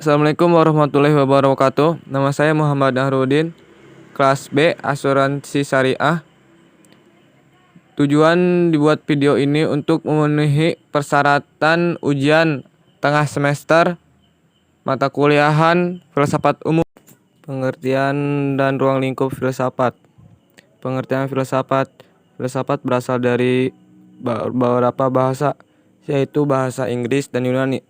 Assalamualaikum warahmatullahi wabarakatuh. Nama saya Muhammad Nahrudin, kelas B Asuransi Syariah. Tujuan dibuat video ini untuk memenuhi persyaratan ujian tengah semester mata kuliahan filsafat umum. Pengertian dan ruang lingkup filsafat. Pengertian filsafat. Filsafat berasal dari beberapa bahasa, yaitu bahasa Inggris dan Yunani.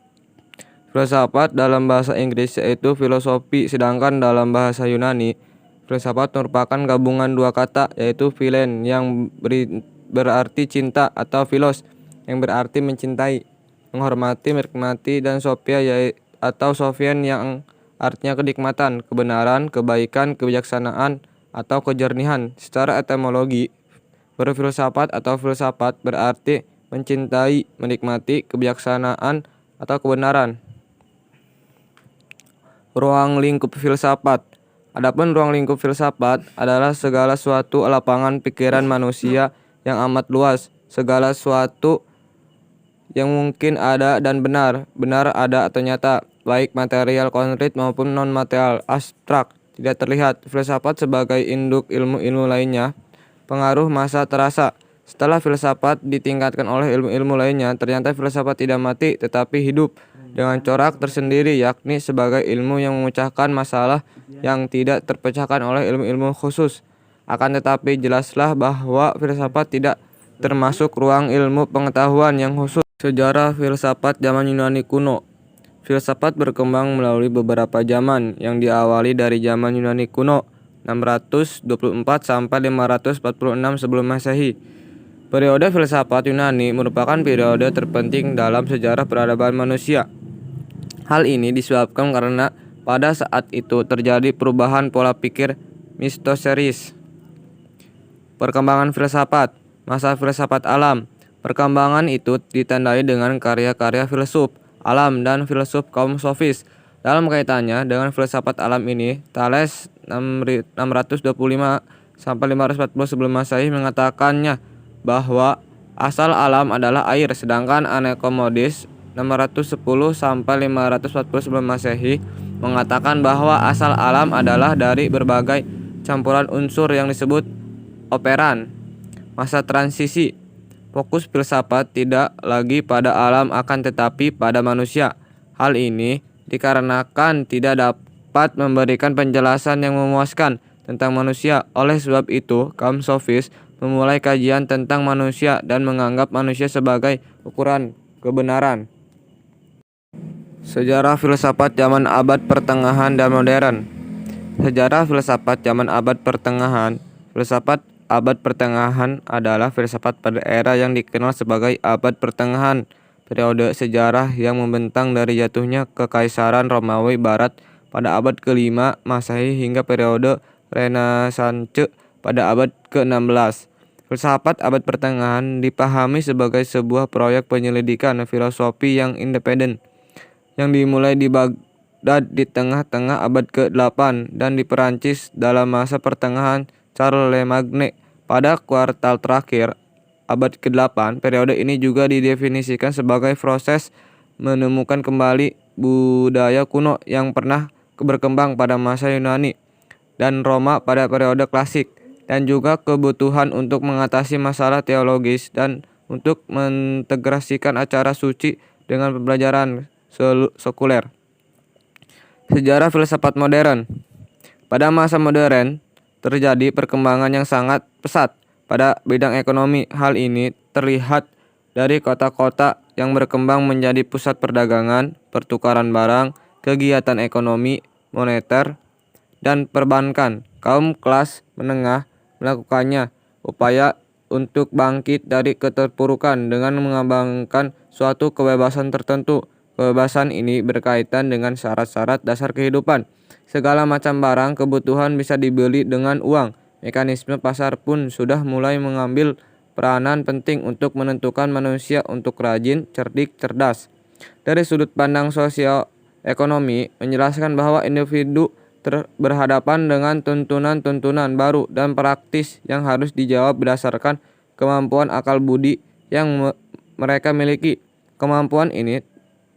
Filsafat dalam bahasa Inggris yaitu filosofi, sedangkan dalam bahasa Yunani, filsafat merupakan gabungan dua kata yaitu philen yang berarti cinta atau philos yang berarti mencintai, menghormati, menikmati, dan sophia atau sophian yang artinya kenikmatan, kebenaran, kebaikan, kebijaksanaan, atau kejernihan. Secara etimologi, berfilsafat atau filsafat berarti mencintai, menikmati, kebijaksanaan, atau kebenaran. Ruang lingkup filsafat. Adapun ruang lingkup filsafat adalah segala suatu lapangan pikiran manusia yang amat luas, segala suatu yang mungkin ada dan benar ada atau nyata, baik material konkret maupun non material abstrak, tidak terlihat. Filsafat sebagai induk ilmu-ilmu lainnya, pengaruh masa terasa. Setelah filsafat ditingkatkan oleh ilmu-ilmu lainnya, ternyata filsafat tidak mati tetapi hidup dengan corak tersendiri, yakni sebagai ilmu yang memecahkan masalah yang tidak terpecahkan oleh ilmu-ilmu khusus. Akan tetapi jelaslah bahwa filsafat tidak termasuk ruang ilmu pengetahuan yang khusus. Sejarah filsafat zaman Yunani kuno. Filsafat berkembang melalui beberapa zaman yang diawali dari zaman Yunani kuno 624 sampai 546 sebelum Masehi. Periode filsafat Yunani merupakan periode terpenting dalam sejarah peradaban manusia. Hal ini disebabkan karena pada saat itu terjadi perubahan pola pikir mistoseris. Perkembangan filsafat. Masa filsafat alam. Perkembangan itu ditandai dengan karya-karya filsuf alam dan filsuf kaum sofis. Dalam kaitannya dengan filsafat alam ini, Thales 625 sampai 540 sebelum Masehi mengatakannya bahwa asal alam adalah air, sedangkan Anaximandros 610 sampai 540 sebelum Masehi mengatakan bahwa asal alam adalah dari berbagai campuran unsur yang disebut operan. Masa transisi. Fokus filsafat tidak lagi pada alam akan tetapi pada manusia. Hal ini dikarenakan tidak dapat memberikan penjelasan yang memuaskan tentang manusia. Oleh sebab itu, kaum sofis memulai kajian tentang manusia dan menganggap manusia sebagai ukuran kebenaran. Sejarah filsafat zaman abad pertengahan dan modern. Sejarah filsafat zaman abad pertengahan. Filsafat abad pertengahan adalah filsafat pada era yang dikenal sebagai abad pertengahan, periode sejarah yang membentang dari jatuhnya Kekaisaran Romawi Barat pada abad ke-5 Masehi hingga periode Renaissance pada abad ke-16. Filsafat abad pertengahan dipahami sebagai sebuah proyek penyelidikan filosofi yang independen yang dimulai di Baghdad di tengah-tengah abad ke-8 dan di Perancis dalam masa pertengahan Charles Le Magne pada kuartal terakhir abad ke-8. Periode ini juga didefinisikan sebagai proses menemukan kembali budaya kuno yang pernah berkembang pada masa Yunani dan Roma pada periode klasik, dan juga kebutuhan untuk mengatasi masalah teologis dan untuk mengintegrasikan acara suci dengan pembelajaran sekuler. Sejarah filsafat modern. Pada masa modern terjadi perkembangan yang sangat pesat pada bidang ekonomi. Hal ini terlihat dari kota-kota yang berkembang menjadi pusat perdagangan, pertukaran barang, kegiatan ekonomi, moneter, dan perbankan. Kaum kelas menengah melakukannya upaya untuk bangkit dari keterpurukan dengan mengembangkan suatu kebebasan tertentu. Kebebasan ini berkaitan dengan syarat-syarat dasar kehidupan. Segala macam barang kebutuhan bisa dibeli dengan uang. Mekanisme pasar pun sudah mulai mengambil peranan penting untuk menentukan manusia untuk rajin, cerdik, cerdas. Dari sudut pandang sosial ekonomi, menjelaskan bahwa individu berhadapan dengan tuntunan-tuntunan baru dan praktis yang harus dijawab berdasarkan kemampuan akal budi yang mereka miliki. Kemampuan ini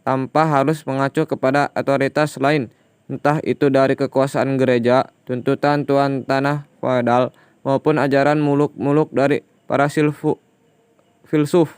tanpa harus mengacu kepada otoritas lain, entah itu dari kekuasaan gereja, tuntutan tuan tanah feodal, maupun ajaran muluk-muluk dari para filsuf.